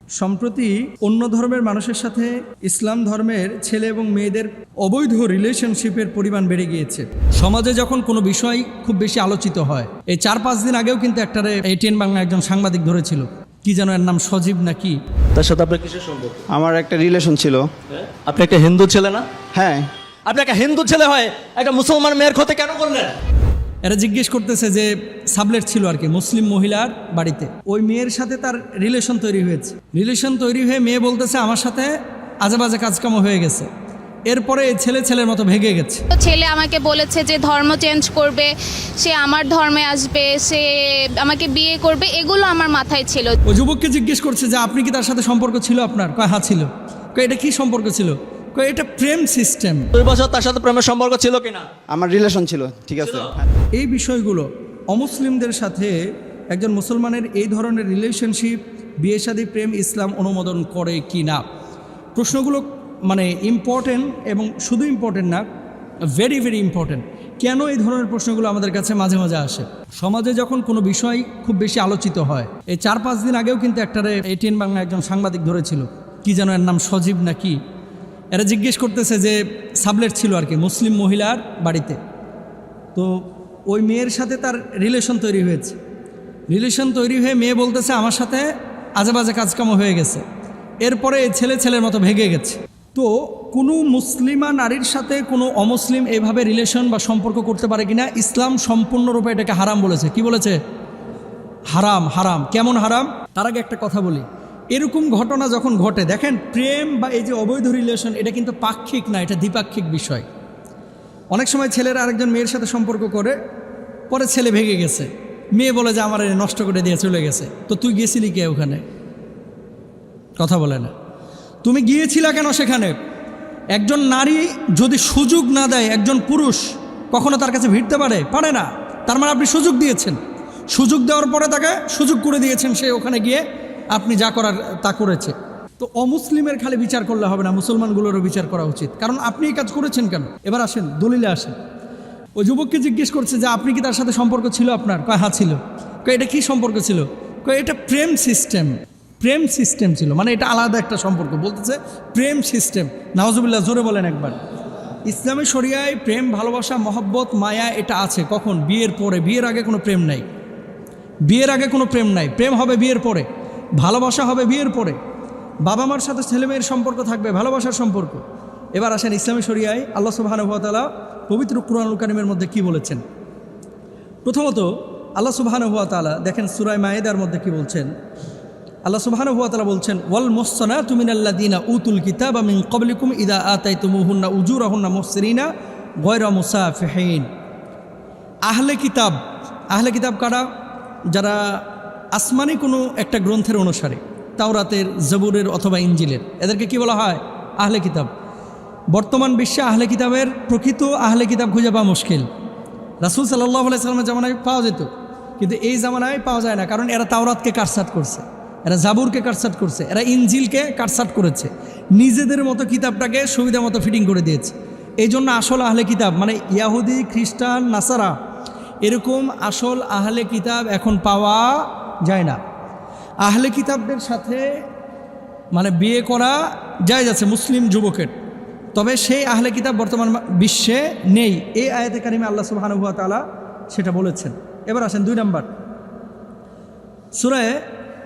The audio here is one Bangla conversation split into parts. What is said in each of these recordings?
সম্প্রতি অন্য ধর্মের মানুষের সাথে ইসলাম ধর্মের ছেলে এবং মেয়েদের অবৈধ রিলেশনশিপের পরিমাণ বেড়ে গিয়েছে। সমাজে যখন কোনো বিষয় খুব বেশি আলোচিত হয়, এই 4-5 দিন আগেও কিন্তু একটারে ATN বাংলা একজন সাংবাদিক ধরেছিল, কি যেন এর নাম সজীব নাকি। তার সাথে আপনার কিসের সম্পর্ক? আমার একটা রিলেশন ছিল। আপনি একটা হিন্দু ছেলে না? হ্যাঁ। আপনি একটা হিন্দু ছেলে হয় একটা মুসলমান মেয়ের ক্ষতি কেন করলেন? এরা জিজ্ঞেস করতেছে যে সাবলেট ছিল আর কি মুসলিম মহিলার বাড়িতে, ওই মেয়ের সাথে তার রিলেশন তৈরি হয়েছে। রিলেশন তৈরি হয়ে মেয়ে বলতেছে আমার সাথে আজেবাজে কাজকামও হয়ে গেছে। এরপরে ছেলের মতো ভেগে গেছে। ছেলে আমাকে বলেছে যে ধর্ম চেঞ্জ করবে, সে আমার ধর্মে আসবে, সে আমাকে বিয়ে করবে, এগুলো আমার মাথায় ছিল। ও যুবককে জিজ্ঞেস করছে যে আপনি কি তার সাথে সম্পর্ক ছিল আপনার? কয় হ্যাঁ ছিল। কয় এটা কি সম্পর্ক ছিল? কয় এটা প্রেম সিস্টেম। 2 বছর তার সাথে প্রেমের সম্পর্ক ছিল কিনা? আমার রিলেশন ছিল, ঠিক আছে। এই বিষয়গুলো অমুসলিমদের সাথে একজন মুসলমানের এই ধরনের রিলেশনশিপ, বিয়ে শাদী, প্রেম ইসলাম অনুমোদন করে কি না, প্রশ্নগুলো মানে ইম্পর্টেন্ট, এবং শুধু ইম্পর্টেন্ট না, ভেরি ভেরি ইম্পর্টেন্ট। কেন এই ধরনের প্রশ্নগুলো আমাদের কাছে মাঝে মাঝে আসে? সমাজে যখন কোনো বিষয় খুব বেশি আলোচিত হয়, এই 4-5 দিন আগেও কিন্তু একটারে ATN বাংলা একজন সাংবাদিক ধরেছিল, কি যেন এর নাম সজীব নাকি। এরা জিজ্ঞেস করতেছে যে সাবলেট ছিল আর কি মুসলিম মহিলার বাড়িতে, তো ওই মেয়ের সাথে তার রিলেশন তৈরি হয়েছে। রিলেশন তৈরি হয়ে মেয়ে বলতেছে আমার সাথে আজেবাজে কাজকামও হয়ে গেছে। এরপরে ছেলের মতো ভেগে গেছে। তো কোনো মুসলিমা নারীর সাথে কোনো অমুসলিম এইভাবে রিলেশন বা সম্পর্ক করতে পারে কিনা, ইসলাম সম্পূর্ণরূপে এটাকে হারাম বলেছে। কি বলেছে? হারাম। হারাম কেমন হারাম? তার আগে একটা কথা বলি, এরকম ঘটনা যখন ঘটে, দেখেন প্রেম বা এই যে অবৈধ রিলেশন, এটা কিন্তু পাক্ষিক না, এটা দ্বিপাক্ষিক বিষয়। অনেক সময় ছেলেরা আরেকজন মেয়ের সাথে সম্পর্ক করে, পরে ছেলে ভেগে গেছে, মেয়ে বলে যে আমার নষ্ট করে দিয়ে চলে গেছে। তো তুই গেছিলি কে ওখানে? কথা বলে না। তুমি গিয়েছিলা কেন সেখানে? একজন নারী যদি সুযোগ না দেয়, একজন পুরুষ কখনো তার কাছে ভিড়তে পারে না। তার মানে আপনি সুযোগ দিয়েছেন, সুযোগ দেওয়ার পরে তাকে সুযোগ করে দিয়েছেন, সে ওখানে গিয়ে আপনি যা করার তা করেছে। তো অমুসলিমের খালি বিচার করলে হবে না, মুসলমানগুলোরও বিচার করা উচিত, কারণ আপনি এই কাজ করেছেন কেন। এবার আসেন দলিলে আসেন। ওই যুবককে জিজ্ঞেস করছে যে আপনি কি তার সাথে সম্পর্ক ছিল আপনার? কয় হ্যাঁ ছিল। কয় এটা কি সম্পর্ক ছিল? কয় এটা প্রেম সিস্টেম। প্রেম সিস্টেম ছিল, মানে এটা আলাদা একটা সম্পর্ক। বলতেছে প্রেম সিস্টেম। নাউজুবিল্লাহ, জোরে বলেন একবার। ইসলামী শরিয়ায় প্রেম, ভালোবাসা, মহব্বত, মায়া এটা আছে কখন? বিয়ের পরে। বিয়ের আগে কোনো প্রেম নাই। বিয়ের আগে কোনো প্রেম নাই। প্রেম হবে বিয়ের পরে, ভালোবাসা হবে বিয়ের পরে। বাবা মার সাথে ছেলে মেয়ের সম্পর্ক থাকবে, ভালোবাসার সম্পর্ক। এবার আসেন ইসলামী শরিয়ায় আল্লাহ সুবহানাহু ওয়া তাআলা পবিত্র কুরআনুল কারীমের মধ্যে কি বলেছেন। প্রথমত আল্লাহ সুবহানাহু ওয়া তাআলা দেখেন সূরা মায়েদার মধ্যে কি বলছেন। আল্লাহ সুবহানাহু ওয়া তাআলা বলছেন ওয়াল মুহসানাতু মিনাল্লাযীনা উতুল কিতাবা মিন ক্বাবলিকুম ইযা আতাইতুমুহুন্না উজুরাহুন্না মুহসিনিনা গায়রা মুসাফিহিন। আহলে কিতাব কারা? যারা আসমানি কোনো একটা গ্রন্থের অনুসারী, তাওরাতের, জবুরের অথবা ইঞ্জিলের, এদেরকে কি বলা হয়? আহলে কিতাব। বর্তমান বিশ্বে আহলে কিতাবের প্রকৃত আহলে কিতাব খুঁজে পাওয়া মুশকিল। রাসূল সাল্লাল্লাহু আলাইহি সাল্লামের জামানায় পাওয়া যেত, কিন্তু এই জামানায় পাওয়া যায় না, কারণ এরা তাওরাতকে কাটছাঁট করছে, এরা জাবুরকে কাটছাঁট করছে, এরা ইঞ্জিলকে কাটছাঁট করেছে, নিজেদের মতো কিতাবটাকে সুবিধা মতো ফিটিং করে দিয়েছে। এই জন্য আসল আহলে কিতাব মানে ইয়াহুদি, খ্রিস্টান, নাসারা, এরকম আসল আহলে কিতাব এখন পাওয়া যায় না। আহলে কিতাবদের সাথে মানে বিয়ে করা জায়েজ আছে মুসলিম যুবকের, তবে সেই আহলে কিতাব বর্তমান বিশ্বে নেই। এই আয়াতে কারিমে আল্লাহ সুবহানাহু ওয়া তাআলা সেটা বলেছেন। এবার আসেন 2 নম্বর সূরা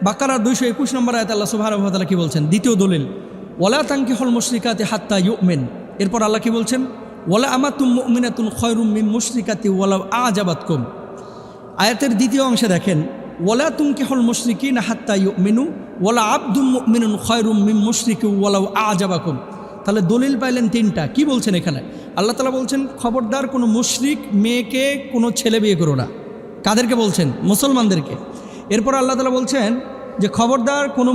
বাকারা 221 নম্বর আয়াতে আল্লাহ সুবহানাহু ওয়া তাআলা কি বলছেন? দ্বিতীয় দলিল, ওয়ালা তানকিহুল মুশরিকাতি হাত্তা ইউমিন। এরপর আল্লাহ কি বলছেন? ওয়ালা আমাতুম মুমিনাতুন খায়রুম মিন মুশরিকাতি ওয়ালাউ আ'জাবাতকুম। আয়াতের দ্বিতীয় অংশে দেখেন ওয়ালা তুনকিহুল মুশরিকিনা হাত্তা ইউমিনু ওয়ালা আবদুম মুমিনুন খায়রুম মিন মুশরিকি ওয়ালাউ আ'জাবাকুম। তাহলে দলিল পাইলেন 3টা। কি বলছেন এখানে? আল্লাহ তাআলা বলছেন খবরদার কোনো মুশরিক মেয়েকে কোনো ছেলে বিয়ে করো না। কাদেরকে বলছেন? মুসলমানদেরকে। এরপর আল্লাহ তাআলা বলছেন যে খবরদার কোনো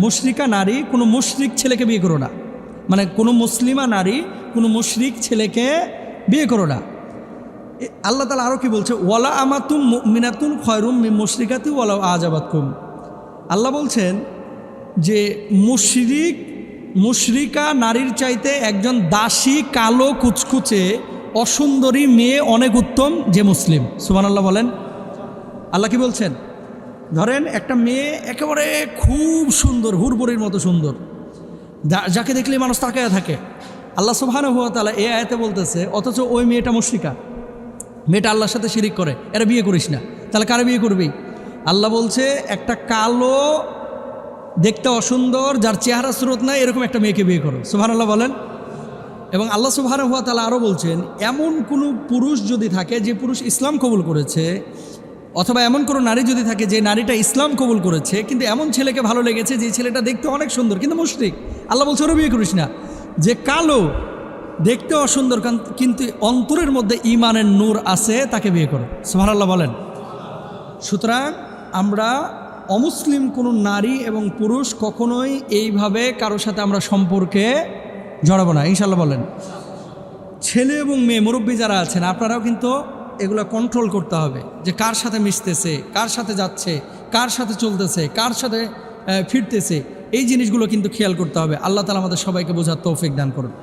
মুশরিকা নারী কোনো মুশরিক ছেলেকে বিয়ে করো না, মানে কোনো মুসলিমা নারী কোনো মুশরিক ছেলেকে বিয়ে করো না। আল্লাহ তাআলা আরও কি বলছে? ওয়ালা আমাতুম মুমিনাতুন খায়রুম মিন মুশরিকাতি ওয়ালাউ আ'জাবাতকুম। আল্লাহ বলছেন যে মুশরিকা নারীর চাইতে একজন দাসী, কালো, কুচকুচে, অসুন্দরী মেয়ে অনেক উত্তম যে মুসলিম। সুবহানাল্লাহ বলেন। আল্লাহ কি বলছেন? ধরেন একটা মেয়ে একেবারে খুব সুন্দর, হুড়বড়ির মতো সুন্দর, যাকে দেখলে মানুষ তাকায়া থাকে। আল্লাহ সুবহানাহু ওয়া তাআলা এই আয়াতে বলতেছে, অথচ ওই মেয়েটা মুশরিকা, মেয়েটা আল্লাহর সাথে শিরিক করে, এরা বিয়ে করিস না। তাহলে কারে বিয়ে করবি? আল্লাহ বলছে একটা কালো, দেখতে অসুন্দর, যার চেহারা স্রোত নাই, এরকম একটা মেয়েকে বিয়ে করো। সুবহানাল্লাহ বলেন। এবং আল্লাহ সুবহানাহু ওয়া তাআলা আরও বলছেন, এমন কোনো পুরুষ যদি থাকে যে পুরুষ ইসলাম কবুল করেছে, অথবা এমন কোনো নারী যদি থাকে যে নারীটা ইসলাম কবুল করেছে, কিন্তু এমন ছেলেকে ভালো লেগেছে যে ছেলেটা দেখতে অনেক সুন্দর কিন্তু মুশরিক, আল্লাহ বলছে ওরা বিয়ে করিস না। যে কালো, দেখতে অসুন্দর কিন্তু অন্তরের মধ্যে ঈমানের নূর আছে, তাকে বিয়ে করো। সুবহানাল্লাহ বলেন। সুতরাং আমরা অমুসলিম কোনো নারী এবং পুরুষ কখনোই এইভাবে কারোর সাথে আমরা সম্পর্কে জড়াবো না, ইনশাল্লাহ বলেন। ছেলে এবং মেয়ে মুরব্বী যারা আছেন, আপনারাও কিন্তু এগুলো কন্ট্রোল করতে হবে, যে কার সাথে মিশতেছে, কার সাথে যাচ্ছে, কার সাথে চলতেছে, কার সাথে ফিরতেছে, এই জিনিসগুলো কিন্তু খেয়াল করতে হবে। আল্লাহ তাআলা আমাদের সবাইকে বোঝার তৌফিক দান করুন।